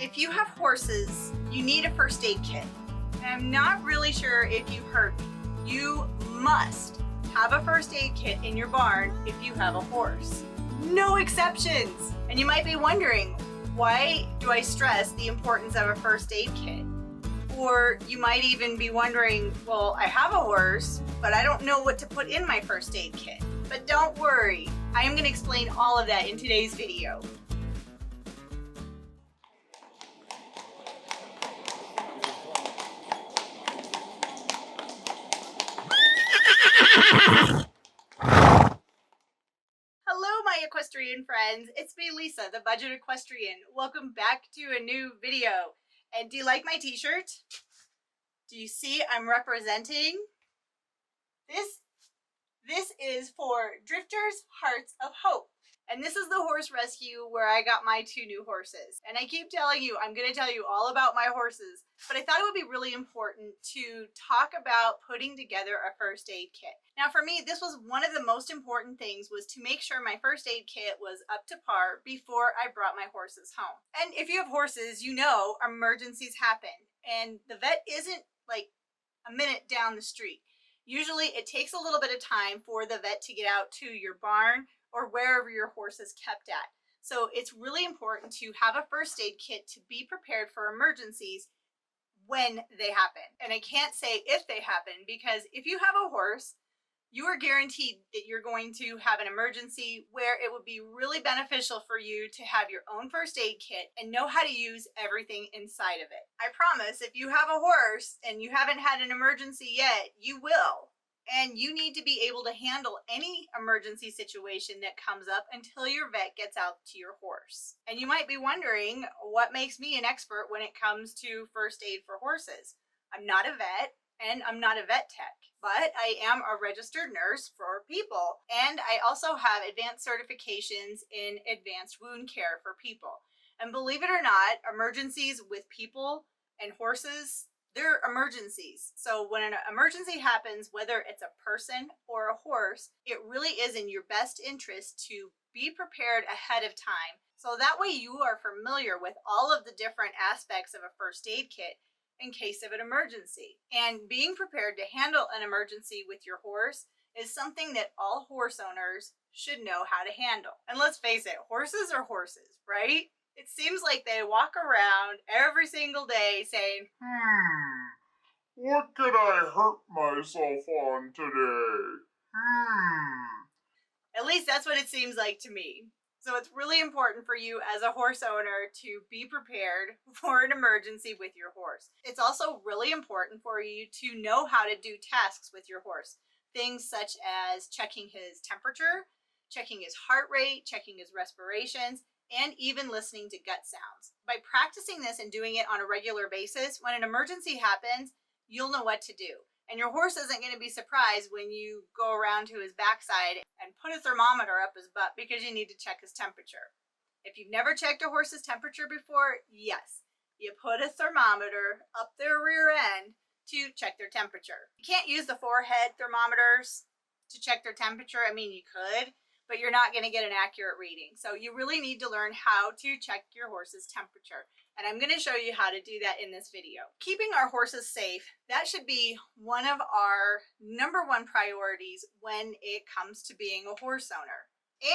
If you have horses, you need a first aid kit. And I'm not really sure if you heard me. You must have a first aid kit in your barn if you have a horse. No exceptions! And you might be wondering, why do I stress the importance of a first aid kit? Or you might even be wondering, well, I have a horse, but I don't know what to put in my first aid kit. But don't worry, I am going to explain all of that in today's video. Hello, my equestrian friends. It's me, Lisa, the Budget Equestrian. Welcome back to a new video. And do you like my t-shirt? Do you see I'm representing? This is for Drifters Hearts of Hope. And this is the horse rescue where I got my two new horses. And I keep telling you, I'm going to tell you all about my horses. But I thought it would be really important to talk about putting together a first aid kit. Now for me, this was one of the most important things, was to make sure my first aid kit was up to par before I brought my horses home. And if you have horses, you know emergencies happen. And the vet isn't like a minute down the street. Usually it takes a little bit of time for the vet to get out to your barn or wherever your horse is kept at. So it's really important to have a first aid kit to be prepared for emergencies when they happen. And I can't say if they happen, because if you have a horse, you are guaranteed that you're going to have an emergency where it would be really beneficial for you to have your own first aid kit and know how to use everything inside of it. I promise, if you have a horse and you haven't had an emergency yet, you will. And you need to be able to handle any emergency situation that comes up until your vet gets out to your horse. And you might be wondering, what makes me an expert when it comes to first aid for horses? I'm not a vet and I'm not a vet tech, but I am a registered nurse for people. And I also have advanced certifications in advanced wound care for people. And believe it or not, emergencies with people and horses, they're emergencies. So when an emergency happens, whether it's a person or a horse, it really is in your best interest to be prepared ahead of time. So that way you are familiar with all of the different aspects of a first aid kit in case of an emergency. And being prepared to handle an emergency with your horse is something that all horse owners should know how to handle. And let's face it, horses are horses, right? It seems like they walk around every single day saying, what could I hurt myself on today? At least that's what it seems like to me. So it's really important for you as a horse owner to be prepared for an emergency with your horse. It's also really important for you to know how to do tasks with your horse. Things such as checking his temperature, checking his heart rate, checking his respirations, and even listening to gut sounds. By practicing this and doing it on a regular basis, when an emergency happens, you'll know what to do. And your horse isn't going to be surprised when you go around to his backside and put a thermometer up his butt because you need to check his temperature. If you've never checked a horse's temperature before, yes, you put a thermometer up their rear end to check their temperature. You can't use the forehead thermometers to check their temperature. I mean, you could, but you're not going to get an accurate reading. So you really need to learn how to check your horse's temperature. And I'm going to show you how to do that in this video. Keeping our horses safe, that should be one of our #1 priorities when it comes to being a horse owner.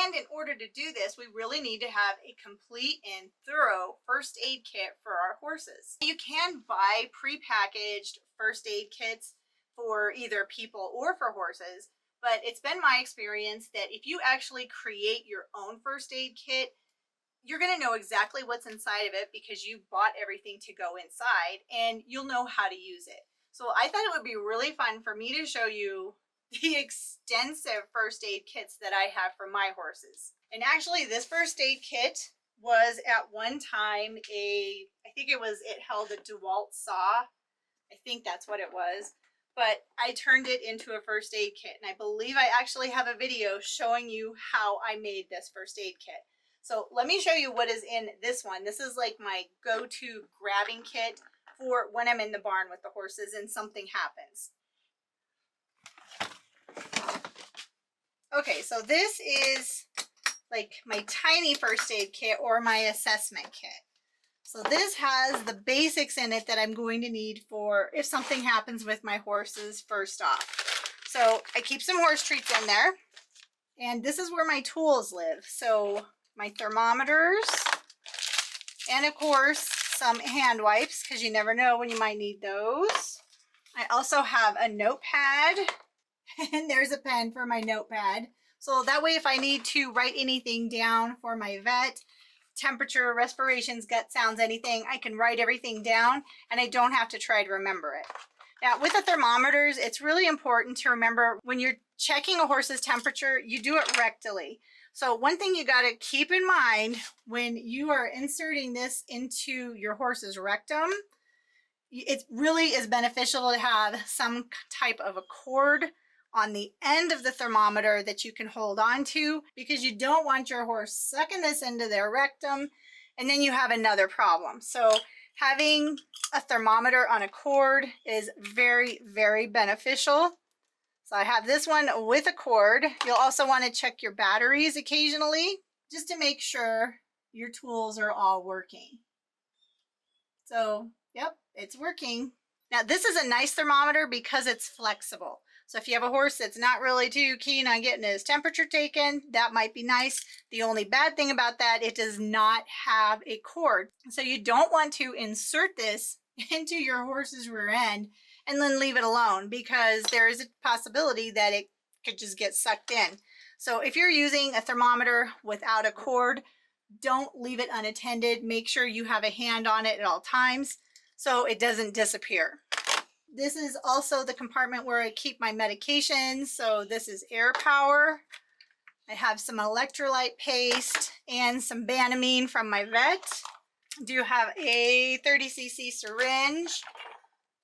And in order to do this, we really need to have a complete and thorough first aid kit for our horses. You can buy prepackaged first aid kits for either people or for horses, but it's been my experience that if you actually create your own first aid kit, you're going to know exactly what's inside of it because you bought everything to go inside and you'll know how to use it. So I thought it would be really fun for me to show you the extensive first aid kits that I have for my horses. And actually this first aid kit was at one time it held a DeWalt saw. I think that's what it was. But I turned it into a first aid kit. And I believe I actually have a video showing you how I made this first aid kit. So let me show you what is in this one. This is like my go-to grabbing kit for when I'm in the barn with the horses and something happens. Okay, so this is like my tiny first aid kit or my assessment kit. So this has the basics in it that I'm going to need for if something happens with my horses first off. So I keep some horse treats in there, and this is where my tools live. So my thermometers, and of course some hand wipes, because you never know when you might need those. I also have a notepad, and there's a pen for my notepad. So that way if I need to write anything down for my vet, temperature, respirations, gut sounds, anything, I can write everything down and I don't have to try to remember it. Now with the thermometers, it's really important to remember when you're checking a horse's temperature, you do it rectally. So one thing you got to keep in mind when you are inserting this into your horse's rectum, it really is beneficial to have some type of a cord on the end of the thermometer that you can hold on to, because you don't want your horse sucking this into their rectum and then you have another problem. So having a thermometer on a cord is very, very beneficial. So I have this one with a cord. You'll also want to check your batteries occasionally just to make sure your tools are all working. So, yep, it's working. Now this is a nice thermometer because it's flexible. So if you have a horse that's not really too keen on getting his temperature taken, that might be nice. The only bad thing about that, it does not have a cord. So you don't want to insert this into your horse's rear end and then leave it alone, because there is a possibility that it could just get sucked in. So if you're using a thermometer without a cord, don't leave it unattended. Make sure you have a hand on it at all times so it doesn't disappear. This is also the compartment where I keep my medications. So this is Air Power. I have some electrolyte paste and some Banamine from my vet. I do have a 30cc syringe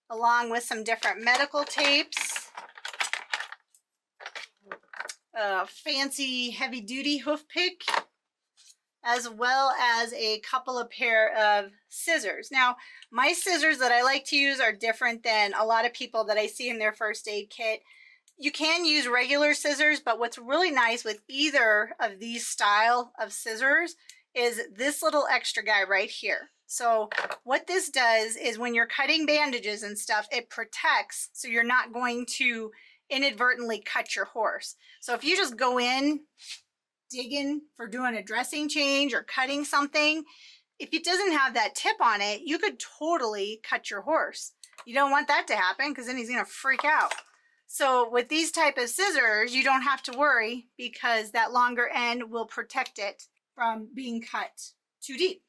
along with some different medical tapes. A fancy heavy duty hoof pick, as well as a couple of pair of scissors. Now, my scissors that I like to use are different than a lot of people that I see in their first aid kit. You can use regular scissors, but what's really nice with either of these style of scissors is this little extra guy right here. So what this does is when you're cutting bandages and stuff, it protects so you're not going to inadvertently cut your horse. So if you just go in digging for doing a dressing change or cutting something, if it doesn't have that tip on it, you could totally cut your horse. You don't want that to happen because then he's going to freak out. So with these type of scissors, you don't have to worry because that longer end will protect it from being cut too deep.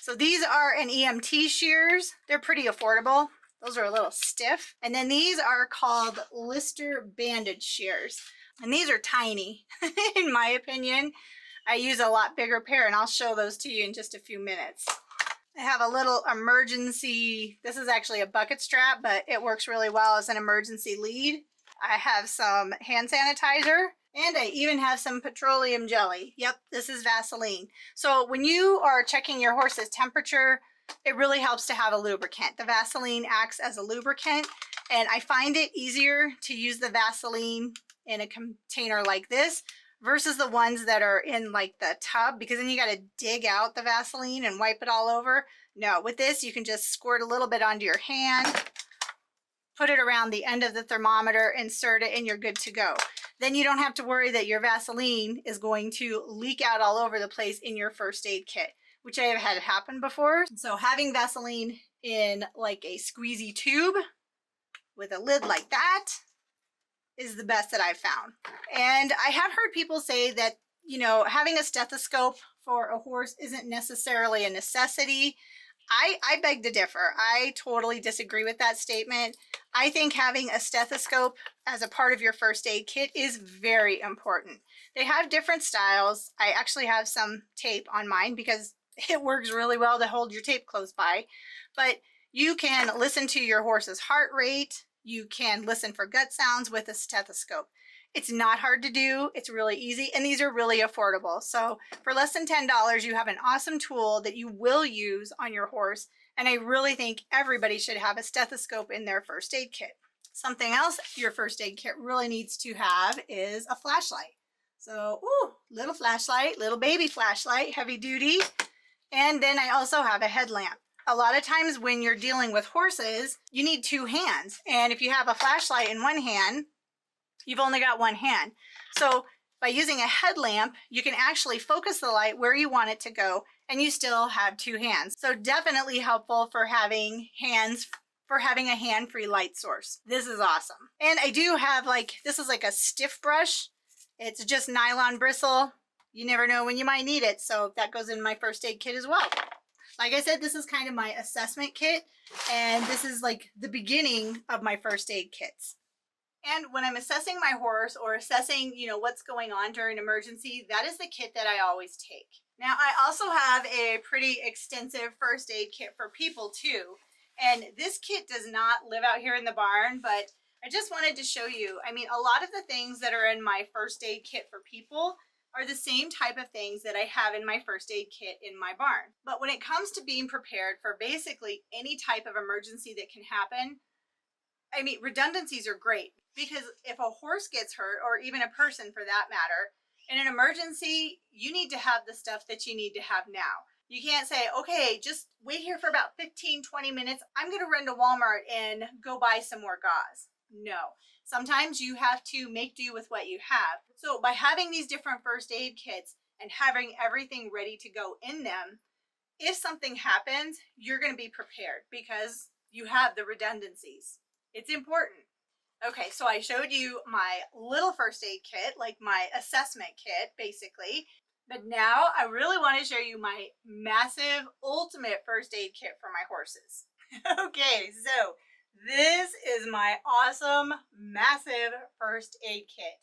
So these are an EMT shears. They're pretty affordable. Those are a little stiff. And then these are called Lister bandage shears. And these are tiny, in my opinion. I use a lot bigger pair, and I'll show those to you in just a few minutes. I have a little emergency, this is actually a bucket strap, but it works really well as an emergency lead. I have some hand sanitizer, and I even have some petroleum jelly. Yep, this is Vaseline. So when you are checking your horse's temperature, it really helps to have a lubricant. The Vaseline acts as a lubricant, and I find it easier to use the Vaseline in a container like this versus the ones that are in like the tub, because then you got to dig out the Vaseline and wipe it all over. No, with this you can just squirt a little bit onto your hand, put it around the end of the thermometer, insert it, and you're good to go. Then you don't have to worry that your Vaseline is going to leak out all over the place in your first aid kit, which I have had happen before. So having Vaseline in like a squeezy tube with a lid like that is the best that I've found. And I have heard people say that, you know, having a stethoscope for a horse isn't necessarily a necessity. I beg to differ. I totally disagree with that statement. I think having a stethoscope as a part of your first aid kit is very important. They have different styles. I actually have some tape on mine because it works really well to hold your tape close by. But you can listen to your horse's heart rate. You can listen for gut sounds with a stethoscope. It's not hard to do. It's really easy, and these are really affordable. So for less than $10, you have an awesome tool that you will use on your horse, and I really think everybody should have a stethoscope in their first aid kit. Something else your first aid kit really needs to have is a flashlight. So, ooh, little flashlight, little baby flashlight, heavy duty. And then I also have a headlamp. A lot of times when you're dealing with horses, you need two hands. And if you have a flashlight in one hand, you've only got one hand. So by using a headlamp, you can actually focus the light where you want it to go, and you still have two hands. So definitely helpful for having a hand-free light source. This is awesome. And I do have this is like a stiff brush. It's just nylon bristle. You never know when you might need it, so that goes in my first aid kit as well. Like I said, this is kind of my assessment kit, and this is like the beginning of my first aid kits. And when I'm assessing my horse or assessing, what's going on during an emergency, that is the kit that I always take. Now, I also have a pretty extensive first aid kit for people too. And this kit does not live out here in the barn, but I just wanted to show you. I mean, a lot of the things that are in my first aid kit for people are the same type of things that I have in my first aid kit in my barn. But when it comes to being prepared for basically any type of emergency that can happen, I mean, redundancies are great, because if a horse gets hurt, or even a person for that matter, in an emergency, you need to have the stuff that you need to have now. You can't say, okay, just wait here for about 15-20 minutes. I'm going to run to Walmart and go buy some more gauze. No. Sometimes you have to make do with what you have. So by having these different first aid kits and having everything ready to go in them, if something happens, you're going to be prepared because you have the redundancies. It's important. Okay, so I showed you my little first aid kit, like my assessment kit, basically. But now I really want to show you my massive, ultimate first aid kit for my horses. Okay, so this is my awesome, massive first aid kit.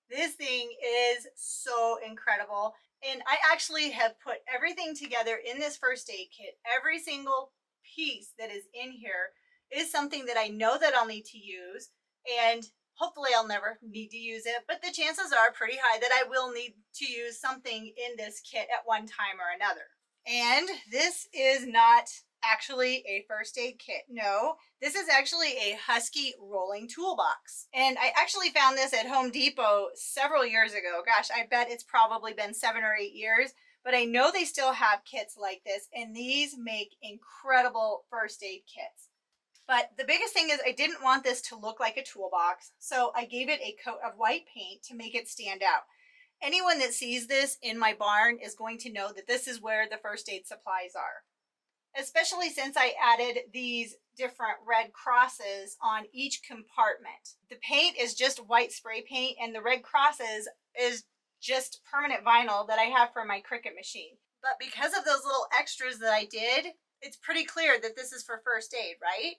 This thing is so incredible. And I actually have put everything together in this first aid kit. Every single piece that is in here is something that I know that I'll need to use, and hopefully I'll never need to use it, but the chances are pretty high that I will need to use something in this kit at one time or another. And this is not actually a first aid kit. No, this is actually a Husky rolling toolbox. And I actually found this at Home Depot several years ago. Gosh, I bet it's probably been 7 or 8 years, but I know they still have kits like this, and these make incredible first aid kits. But the biggest thing is I didn't want this to look like a toolbox, so I gave it a coat of white paint to make it stand out. Anyone that sees this in my barn is going to know that this is where the first aid supplies are. Especially since I added these different red crosses on each compartment. The paint is just white spray paint, and the red crosses is just permanent vinyl that I have for my Cricut machine. But because of those little extras that I did, it's pretty clear that this is for first aid, right?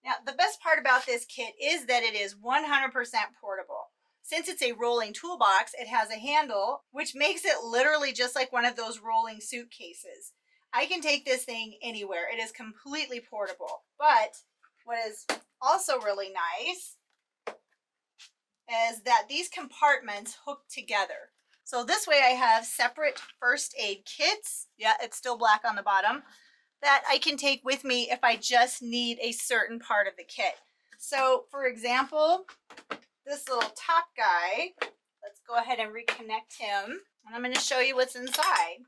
Now, the best part about this kit is that it is 100% portable. Since it's a rolling toolbox, it has a handle, which makes it literally just like one of those rolling suitcases. I can take this thing anywhere. It is completely portable. But what is also really nice is that these compartments hook together. So this way I have separate first aid kits. Yeah, it's still black on the bottom, that I can take with me if I just need a certain part of the kit. So for example, this little top guy, let's go ahead and reconnect him, and I'm going to show you what's inside.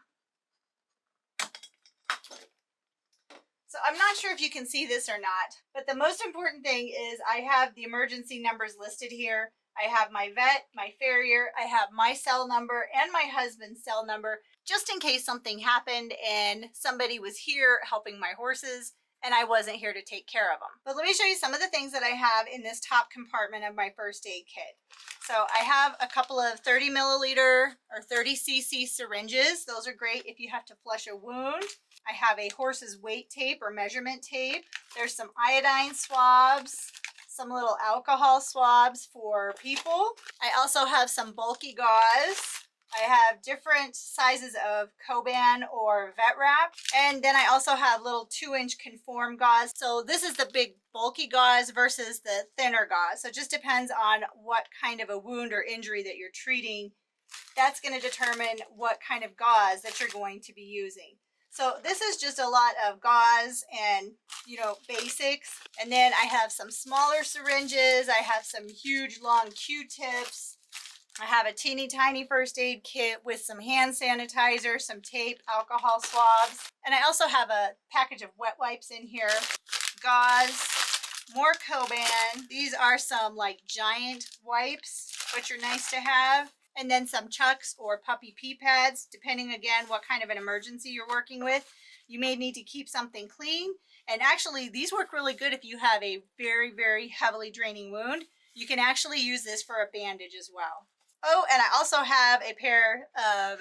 So I'm not sure if you can see this or not, but the most important thing is I have the emergency numbers listed here. I have my vet, my farrier, I have my cell number and my husband's cell number, just in case something happened and somebody was here helping my horses and I wasn't here to take care of them. But let me show you some of the things that I have in this top compartment of my first aid kit. So I have a couple of 30 milliliter or 30 cc syringes. Those are great if you have to flush a wound. I have a horse's weight tape or measurement tape. There's some iodine swabs, some little alcohol swabs for people. I also have some bulky gauze. I have different sizes of Coban or vet wrap. And then I also have little 2-inch conform gauze. So this is the big bulky gauze versus the thinner gauze. So it just depends on what kind of a wound or injury that you're treating. That's going to determine what kind of gauze that you're going to be using. So this is just a lot of gauze and, basics. And then I have some smaller syringes. I have some huge long Q-tips. I have a teeny tiny first aid kit with some hand sanitizer, some tape, alcohol swabs, and I also have a package of wet wipes in here, gauze, more Coban. These are some like giant wipes, which are nice to have. And then some chucks or puppy pee pads, depending again what kind of an emergency you're working with. You may need to keep something clean. And actually, these work really good if you have a very, very heavily draining wound. You can actually use this for a bandage as well. Oh, and I also have a pair of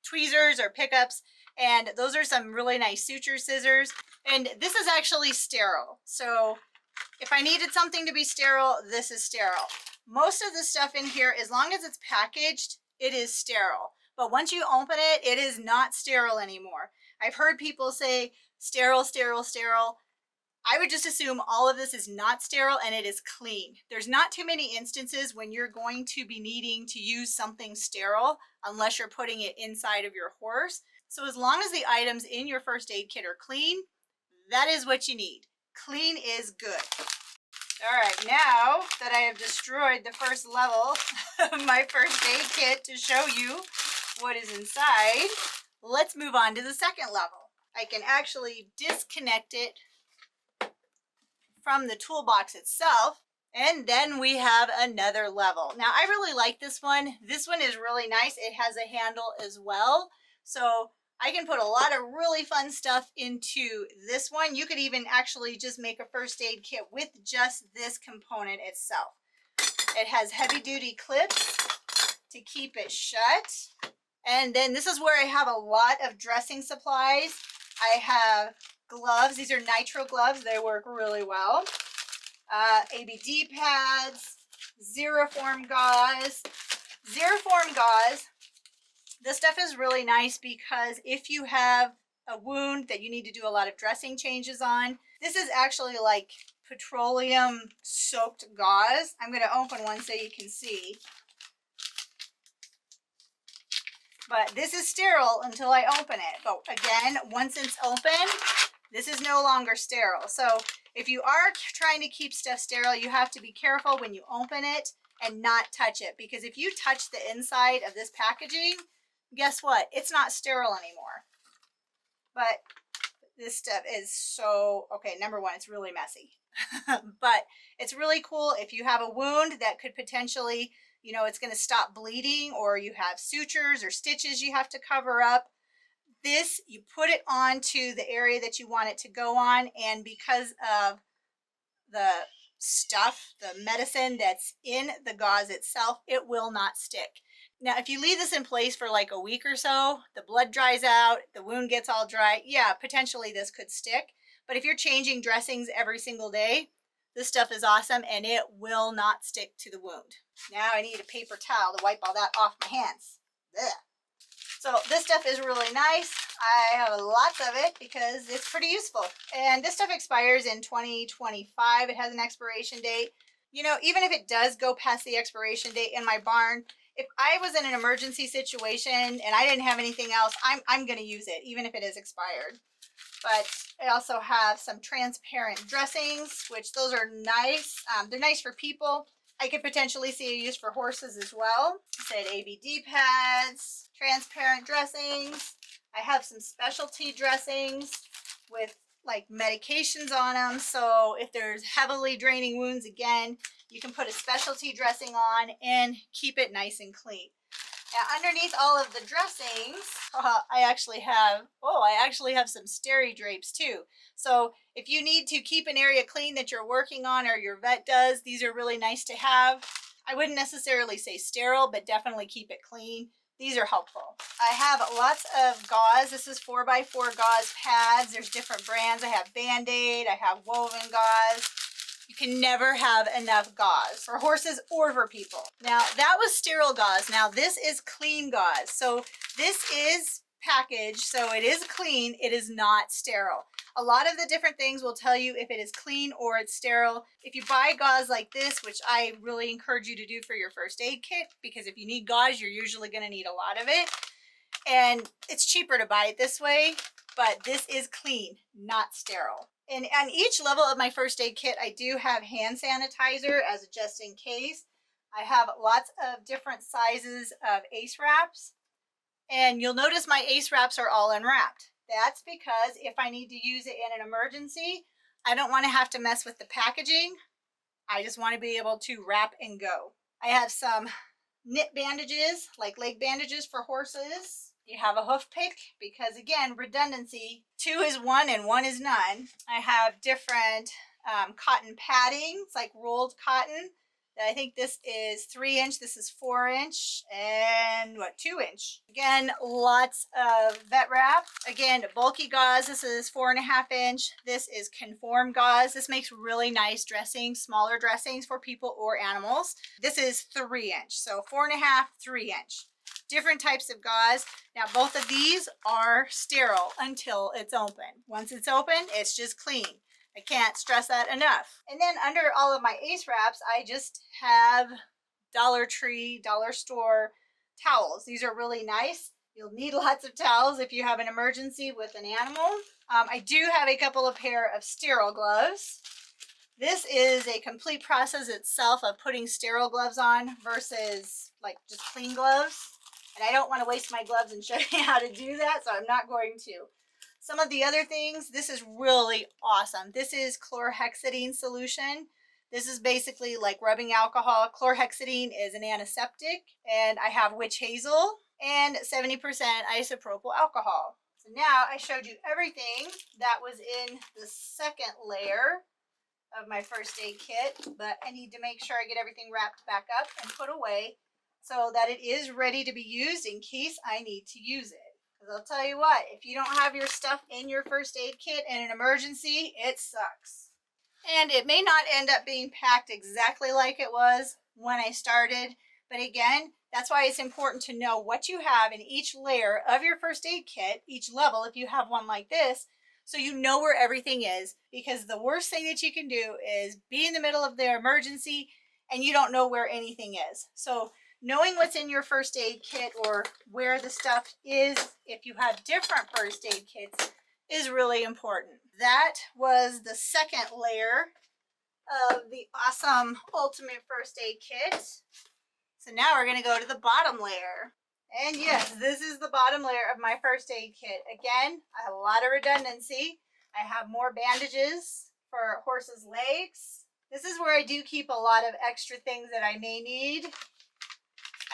tweezers or pickups, and those are some really nice suture scissors. And this is actually sterile. So if I needed something to be sterile, this is sterile. Most of the stuff in here, as long as it's packaged, it is sterile. But once you open it, it is not sterile anymore. I've heard people say sterile, sterile, sterile. I would just assume all of this is not sterile and it is clean. There's not too many instances when you're going to be needing to use something sterile unless you're putting it inside of your horse. So as long as the items in your first aid kit are clean, that is what you need. Clean is good. All right, now that I have destroyed the first level of my first aid kit to show you what is inside, let's move on to the second level. I can actually disconnect it from the toolbox itself, and then we have another level. Now, I really like this one. This one is really nice. It has a handle as well, so I can put a lot of really fun stuff into this one. You could even actually just make a first aid kit with just this component itself. It has heavy duty clips to keep it shut. And then this is where I have a lot of dressing supplies. I have gloves. These are nitro gloves. They work really well. ABD pads, Xeroform gauze. Xeroform gauze. This stuff is really nice because if you have a wound that you need to do a lot of dressing changes on, this is actually like petroleum soaked gauze. I'm going to open one so you can see. But this is sterile until I open it. But again, once it's open, this is no longer sterile. So if you are trying to keep stuff sterile, you have to be careful when you open it and not touch it. Because if you touch the inside of this packaging, guess what? It's not sterile anymore. But this stuff is so, okay, number one, it's really messy. But it's really cool if you have a wound that could potentially, you know, it's going to stop bleeding, or you have sutures or stitches you have to cover up. This, you put it onto the area that you want it to go on, and because of the stuff, the medicine that's in the gauze itself, it will not stick. Now, if you leave this in place for like a week or so, the blood dries out, the wound gets all dry, yeah, potentially this could stick. But if you're changing dressings every single day, this stuff is awesome and it will not stick to the wound. Now I need a paper towel to wipe all that off my hands. Ugh. So this stuff is really nice. I have lots of it because it's pretty useful. And this stuff expires in 2025. It has an expiration date. You know, even if it does go past the expiration date in my barn, if I was in an emergency situation and I didn't have anything else, I'm going to use it, even if it is expired. But I also have some transparent dressings, which those are nice. They're nice for people. I could potentially see a use for horses as well. I said ABD pads, transparent dressings. I have some specialty dressings with like medications on them. So if there's heavily draining wounds, again, you can put a specialty dressing on and keep it nice and clean. Now, underneath all of the dressings, I actually have some steri drapes too. So if you need to keep an area clean that you're working on or your vet does, these are really nice to have. I wouldn't necessarily say sterile, but definitely keep it clean. These are helpful. I have lots of gauze. This is 4x4 gauze pads. There's different brands. I have Band-Aid. I have woven gauze. You can never have enough gauze for horses or for people. Now, that was sterile gauze. Now, this is clean gauze. So this is packaged, so it is clean. It is not sterile. A lot of the different things will tell you if it is clean or it's sterile. If you buy gauze like this, which I really encourage you to do for your first aid kit, because if you need gauze, you're usually going to need a lot of it. And it's cheaper to buy it this way, but this is clean, not sterile. And on each level of my first aid kit, I do have hand sanitizer as a just in case. I have lots of different sizes of ace wraps, and you'll notice my ace wraps are all unwrapped. That's because if I need to use it in an emergency, I don't want to have to mess with the packaging. I just want to be able to wrap and go. I have some knit bandages, like leg bandages for horses. You have a hoof pick because, again, redundancy. 2 is 1 and 1 is none. I have different cotton padding. It's like rolled cotton. I think this is 3 inch, this is 4 inch, and 2 inch. Again, lots of vet wrap. Again, bulky gauze, this is 4.5 inch. This is conform gauze. This makes really nice dressings, smaller dressings for people or animals. This is 3 inch, so 4.5, 3 inch. Different types of gauze. Now, both of these are sterile until it's open. Once it's open, it's just clean. I can't stress that enough. And then under all of my ace wraps, I just have Dollar Tree, dollar store towels. These are really nice. You'll need lots of towels if you have an emergency with an animal. I do have a couple of pair of sterile gloves. This is a complete process itself of putting sterile gloves on versus like just clean gloves. And I don't want to waste my gloves and show you how to do that, so I'm not going to. Some of the other things, this is really awesome. This is chlorhexidine solution. This is basically like rubbing alcohol. Chlorhexidine is an antiseptic, and I have witch hazel and 70% isopropyl alcohol. So now I showed you everything that was in the second layer of my first aid kit, but I need to make sure I get everything wrapped back up and put away so that it is ready to be used in case I need to use it. Because I'll tell you what, if you don't have your stuff in your first aid kit in an emergency, it sucks. And it may not end up being packed exactly like it was when I started, but again, that's why it's important to know what you have in each layer of your first aid kit, each level, if you have one like this, so you know where everything is, because the worst thing that you can do is be in the middle of the emergency and you don't know where anything is. So knowing what's in your first aid kit or where the stuff is, if you have different first aid kits, is really important. That was the second layer of the awesome ultimate first aid kit. So now we're going to go to the bottom layer. And yes, this is the bottom layer of my first aid kit. Again, I have a lot of redundancy. I have more bandages for horses' legs. This is where I do keep a lot of extra things that I may need.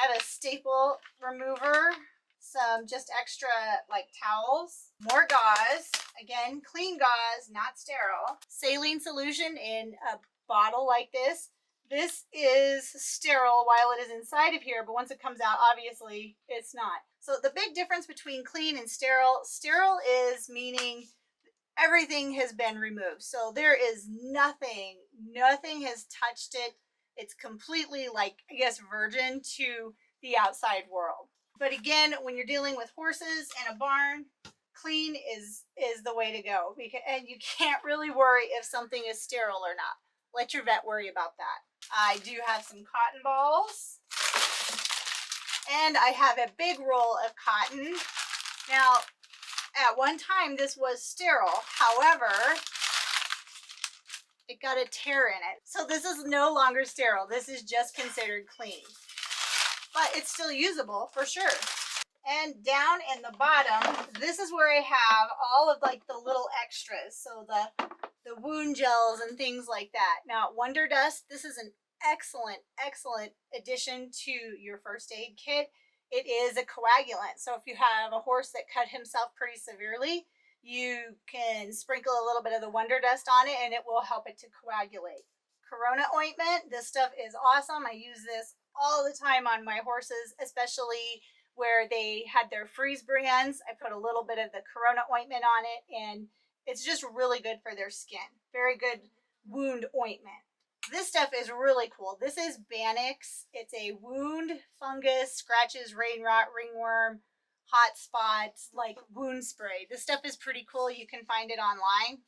I have a staple remover, some just extra like towels, more gauze, again, clean gauze, not sterile. Saline solution in a bottle like this. This is sterile while it is inside of here, but once it comes out, obviously it's not. So the big difference between clean and sterile, sterile is meaning everything has been removed. So there is nothing has touched it. It's completely, like, I guess, virgin to the outside world. But again, when you're dealing with horses and a barn, clean is the way to go. And you can't really worry if something is sterile or not. Let your vet worry about that. I do have some cotton balls. And I have a big roll of cotton. Now, at one time, this was sterile. However, it got a tear in it. So this is no longer sterile. This is just considered clean. But it's still usable for sure. And down in the bottom, this is where I have all of like the little extras. So the wound gels and things like that. Now, Wonder Dust, this is an excellent addition to your first aid kit. It is a coagulant. So if you have a horse that cut himself pretty severely, you can sprinkle a little bit of the Wonder Dust on it and it will help it to coagulate. Corona ointment, this stuff is awesome. I use this all the time on my horses, especially where they had their freeze brands. I put a little bit of the Corona ointment on it and it's just really good for their skin. Very good wound ointment. This stuff is really cool. This is Banix. It's a wound, fungus, scratches, rain rot, ringworm, hot spots, like wound spray. This stuff is pretty cool. You can find it online.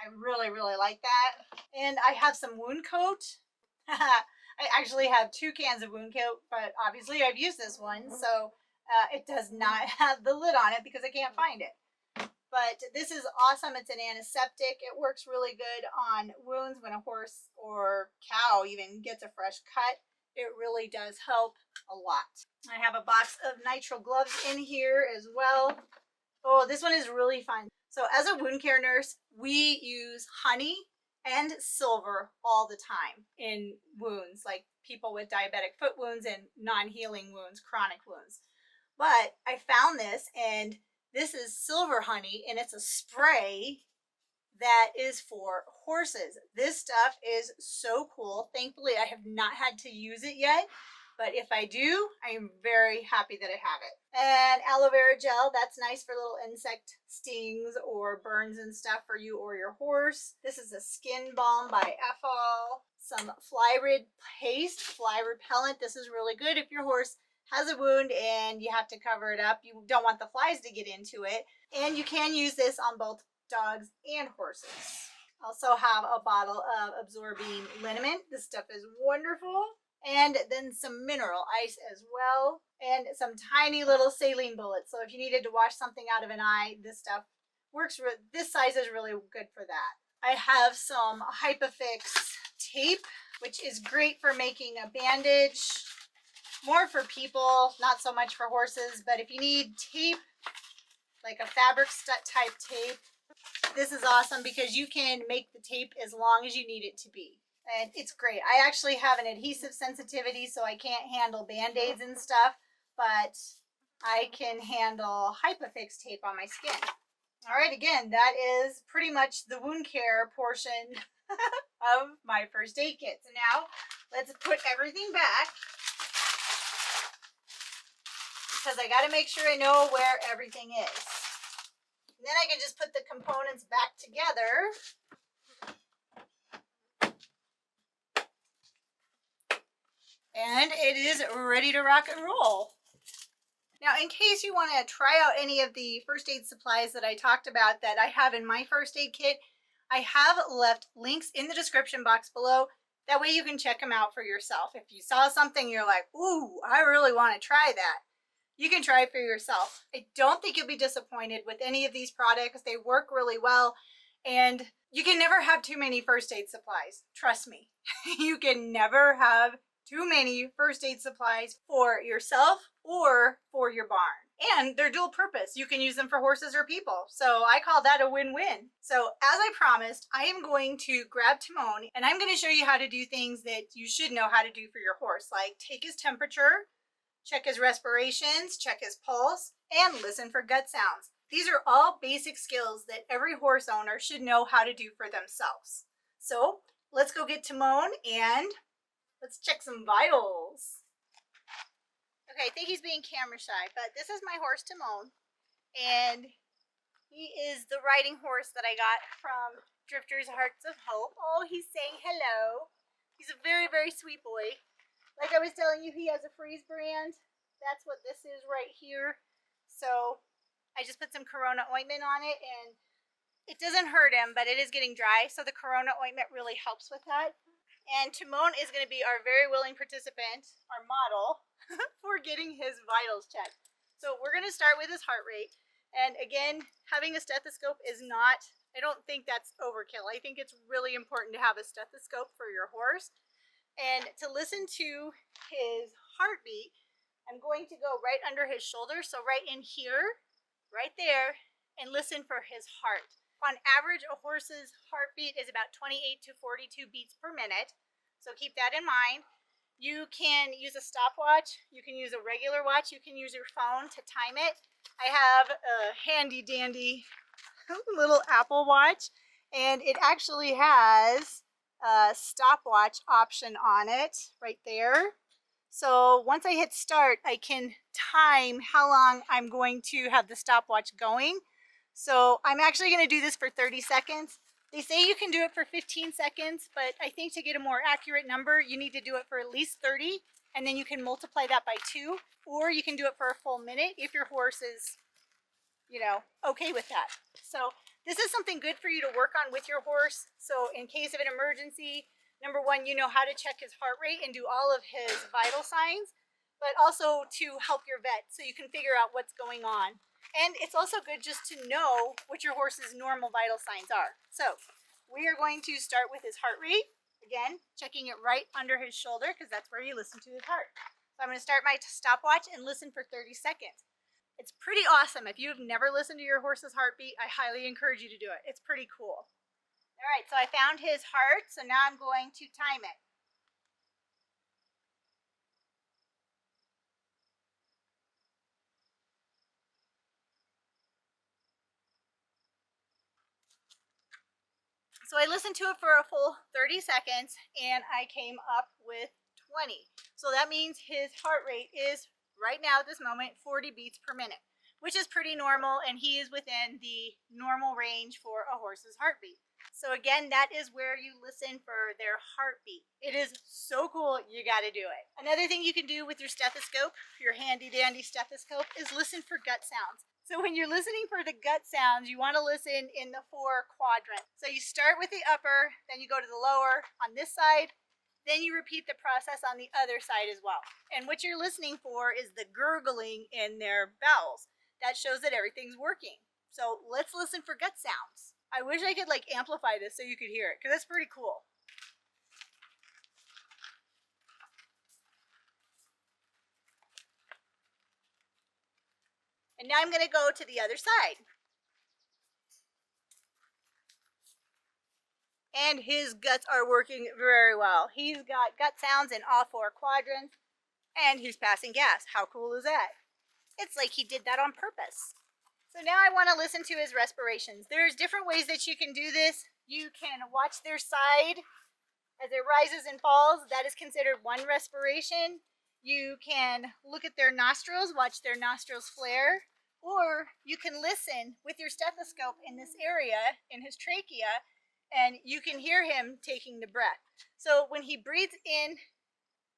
I really like that. And I have some wound coat. I actually have 2 cans of wound coat, but obviously I've used this one, so it does not have the lid on it because I can't find it. But this is awesome. It's an antiseptic. It works really good on wounds when a horse or cow even gets a fresh cut. it really does help a lot. I have a box of nitrile gloves in here as well. Oh, this one is really fun. So as a wound care nurse, we use honey and silver all the time in wounds, like people with diabetic foot wounds and non-healing wounds, chronic wounds. But I found this, and this is silver honey, and it's a spray that is for horses. This stuff is so cool. Thankfully, I have not had to use it yet, but if I do, I am very happy that I have it. And aloe vera gel, that's nice for little insect stings or burns and stuff for you or your horse. This is a skin balm by Ethol. Some fly rid paste, fly repellent. This is really good if your horse has a wound and you have to cover it up. You don't want the flies to get into it. And you can use this on both dogs and horses. Also have a bottle of absorbing liniment. This stuff is wonderful. And then some mineral ice as well. And some tiny little saline bullets. So if you needed to wash something out of an eye, this stuff works. This size is really good for that. I have some Hypafix tape, which is great for making a bandage. More for people, not so much for horses. But if you need tape, like a fabric type tape, this is awesome because you can make the tape as long as you need it to be. And it's great. I actually have an adhesive sensitivity, so I can't handle Band-Aids and stuff, but I can handle Hypafix tape on my skin. All right, again, that is pretty much the wound care portion of my first aid kit. So now let's put everything back, because I got to make sure I know where everything is. And then I can just put the components back together. And it is ready to rock and roll. Now, in case you want to try out any of the first aid supplies that I talked about that I have in my first aid kit, I have left links in the description box below. That way you can check them out for yourself. If you saw something you're like, ooh, I really want to try that, you can try it for yourself. I don't think you'll be disappointed with any of these products. They work really well, and you can never have too many first aid supplies. Trust me. You can never have too many first aid supplies for yourself or for your barn. And they're dual purpose. You can use them for horses or people. So I call that a win-win. So as I promised, I am going to grab Timon and I'm going to show you how to do things that you should know how to do for your horse, like take his temperature, check his respirations, check his pulse, and listen for gut sounds. These are all basic skills that every horse owner should know how to do for themselves. So let's go get Timon and let's check some vitals. Okay, I think he's being camera shy, but this is my horse Timon, and he is the riding horse that I got from Drifter's Hearts of Hope. Oh, he's saying hello. He's a very, very sweet boy. Like I was telling you, he has a freeze brand. That's what this is right here. So I just put some Corona ointment on it, and it doesn't hurt him, but it is getting dry. So the Corona ointment really helps with that. And Timon is going to be our very willing participant, our model, for getting his vitals checked. So we're going to start with his heart rate. And again, having a stethoscope is not, I don't think that's overkill. I think it's really important to have a stethoscope for your horse. And to listen to his heartbeat, I'm going to go right under his shoulder, so right in here, right there, and listen for his heart. On average, a horse's heartbeat is about 28 to 42 beats per minute, so keep that in mind. You can use a stopwatch, you can use a regular watch, you can use your phone to time it. I have a handy dandy little Apple Watch, and it actually has a stopwatch option on it right there. So once I hit start, I can time how long I'm going to have the stopwatch going. So I'm actually going to do this for 30 seconds. They say you can do it for 15 seconds, but I think to get a more accurate number, you need to do it for at least 30, and then you can multiply that by 2, or you can do it for a full minute if your horse is, you know, okay with that. So this is something good for you to work on with your horse. So in case of an emergency, number one, you know how to check his heart rate and do all of his vital signs, but also to help your vet so you can figure out what's going on. And it's also good just to know what your horse's normal vital signs are. So we are going to start with his heart rate. Again, checking it right under his shoulder because that's where you listen to his heart. So I'm going to start my stopwatch and listen for 30 seconds. It's pretty awesome. If you've never listened to your horse's heartbeat, I highly encourage you to do it. It's pretty cool. All right, so I found his heart, so now I'm going to time it. So I listened to it for a full 30 seconds and I came up with 20. So that means his heart rate is right now at this moment 40 beats per minute, which is pretty normal, and he is within the normal range for a horse's heartbeat. So again, that is where you listen for their heartbeat. It is so cool, you gotta do it. Another thing you can do with your stethoscope, your handy dandy stethoscope, is listen for gut sounds. So when you're listening for the gut sounds, you want to listen in the 4 quadrants. So you start with the upper, then you go to the lower on this side, then you repeat the process on the other side as well. And what you're listening for is the gurgling in their bowels. That shows that everything's working. So let's listen for gut sounds. I wish I could like amplify this so you could hear it, because that's pretty cool. And now I'm going to go to the other side. And his guts are working very well. He's got gut sounds in all 4 quadrants, and he's passing gas. How cool is that? It's like he did that on purpose. So now I want to listen to his respirations. There's different ways that you can do this. You can watch their side as it rises and falls. That is considered one respiration. You can look at their nostrils, watch their nostrils flare, or you can listen with your stethoscope in this area, in his trachea, and you can hear him taking the breath. So when he breathes in,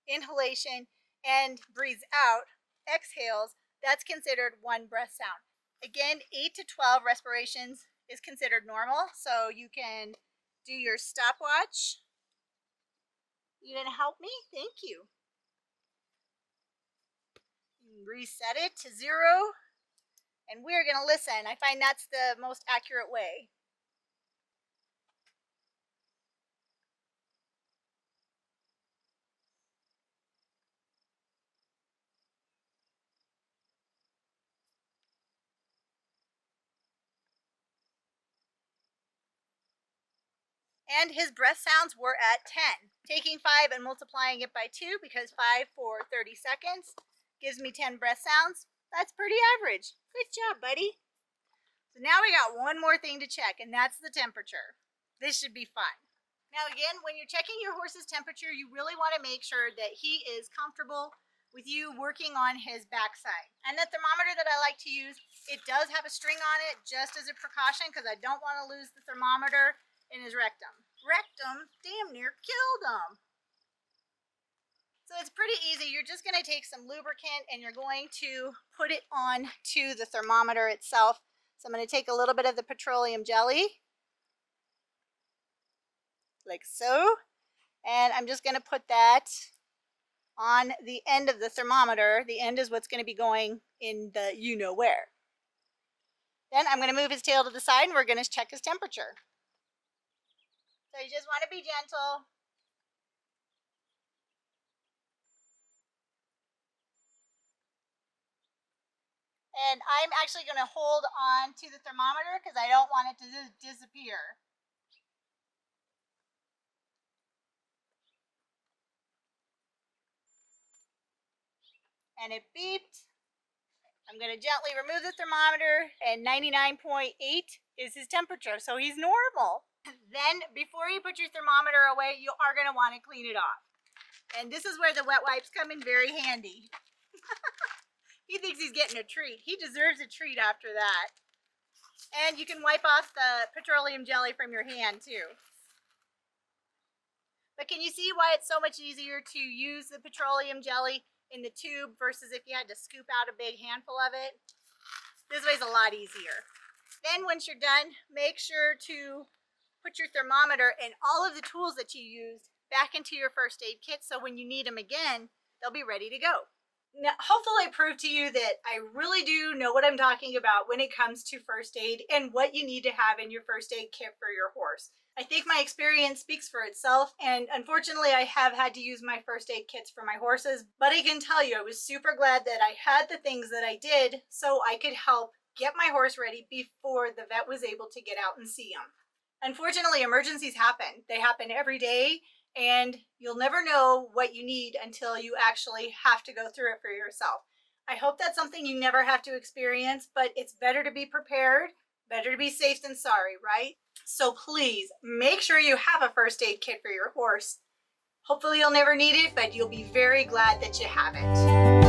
inhalation, and breathes out, exhales, that's considered one breath sound. Again, 8 to 12 respirations is considered normal, so you can do your stopwatch. You gonna help me? Thank you. Reset it to 0, and we're gonna listen. I find that's the most accurate way. And his breath sounds were at 10. Taking 5 and multiplying it by 2, because 5 for 30 seconds gives me 10 breath sounds. That's pretty average. Good job, buddy. So now we got one more thing to check, and that's the temperature. This should be fun. Now again, when you're checking your horse's temperature, you really want to make sure that he is comfortable with you working on his backside. And the thermometer that I like to use, it does have a string on it just as a precaution, because I don't want to lose the thermometer in his rectum. Rectum damn near killed him. So it's pretty easy. You're just going to take some lubricant and you're going to put it on to the thermometer itself. So I'm going to take a little bit of the petroleum jelly, like so, and I'm just going to put that on the end of the thermometer. The end is what's going to be going in the you-know-where. Then I'm going to move his tail to the side and we're going to check his temperature. So you just want to be gentle. And I'm actually going to hold on to the thermometer because I don't want it to disappear. And it beeped. I'm going to gently remove the thermometer, and 99.8 is his temperature, so he's normal. Then, before you put your thermometer away, you are going to want to clean it off. And this is where the wet wipes come in very handy. He thinks he's getting a treat. He deserves a treat after that. And you can wipe off the petroleum jelly from your hand, too. But can you see why it's so much easier to use the petroleum jelly in the tube versus if you had to scoop out a big handful of it? This way's a lot easier. Then once you're done, make sure to put your thermometer and all of the tools that you used back into your first aid kit, so when you need them again, they'll be ready to go. Now, hopefully I proved to you that I really do know what I'm talking about when it comes to first aid and what you need to have in your first aid kit for your horse. I think my experience speaks for itself, and unfortunately I have had to use my first aid kits for my horses, but I can tell you I was super glad that I had the things that I did so I could help get my horse ready before the vet was able to get out and see him. Unfortunately, emergencies happen. They happen every day, and you'll never know what you need until you actually have to go through it for yourself. I hope that's something you never have to experience, but it's better to be prepared, better to be safe than sorry, right? So please make sure you have a first aid kit for your horse. Hopefully you'll never need it, but you'll be very glad that you have it.